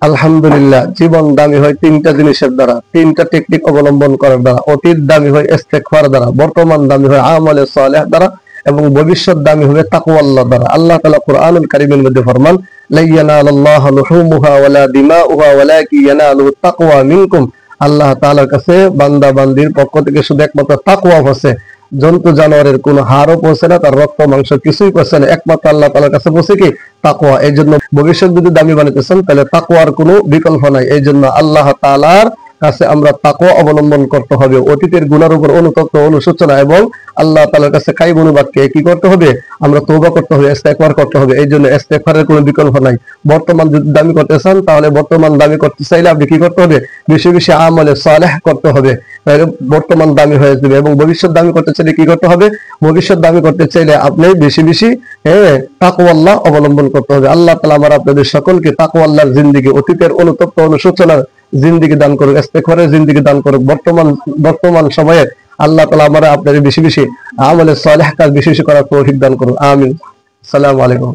আলহামদুলিল্লাহ, জীবন দামি হয় তিনটা জিনিসের দ্বারা, তিনটা টেকনিক অবলম্বন করার দ্বারা। অতীত দামি হয় ইস্তেগফার দ্বারা, বর্তমান দামি হয় আমালে সালেহ দ্বারা, এবং ভবিষ্যৎ দামি হবে তাকওয়াল্লাহ দ্বারা। আল্লাহ তাআলা কুরআনুল কারীমের মধ্যে ফরমান, লা ইয়ানালুল্লাহু লুহুমুহা ওয়ালা দিমাউহা ওয়ালাকিন ইয়ানালুহু তাকওয়া মিনকুম। আল্লাহ তাআলার কাছে বান্দা বান্দির পক্ষ থেকে শুধু একমাত্র তাকওয়া পৌঁছে, জন্তু জানোয়ারের কোনো হাড়ও পৌঁছে না, তার রক্ত মাংস কিছুই পৌঁছে না, একমাত্র আল্লাহ তাআলার কাছে পৌঁছে কি? তাকওয়া। এই জন্য ভবিষ্যৎ যদি দামি বানাইতেছেন তাহলে তাকওয়ার কোনো বিকল্প নাই। এই জন্য আল্লাহ তাআলার কাছে আমরা তাকওয়া অবলম্বন করতে হবে। অতীতের গুনার উপর অনুতপ্ত, অনুশোচনা এবং আল্লাহ তাআলার কাছে কাইবুনু বাক্যে কি করতে হবে? আমরা তওবা করতে হবে, ইস্তেগফার করতে হবে। এই জন্য ইস্তেগফারের কোনো বিকল্প নাই। বর্তমান যদি দামি করতে চান তাহলে বর্তমান দামি করতে চাইলে আপনি কি করতে হবে? বেশি বেশি আমলে সালেহ করতে হবে, তাহলে বর্তমান দামি হয়ে যাবে। এবং ভবিষ্যৎ দামি করতে চাইলে কি করতে হবে? ভবিষ্যৎ দামি করতে চাইলে আপনি বেশি বেশি তাকওয়াল্লাহ অবলম্বন করতে হবে। আল্লাহ তাআলা আমার আপনাদের সকলকে তাকওয়াল্লাহর জিন্দেগি, অতীতের অনুতপ্ত অনুশোচনার জিন্দেগি দান করুক, ইস্তেগফারের জিন্দেগি দান করুক। বর্তমান সময়ে আল্লাহ তাআলা আমরা আপনাদের বেশি বেশি আমলে সালেহ কাজ বেশি বেশি করার তৌফিক দান করুন। আমিন। আসসালামু আলাইকুম।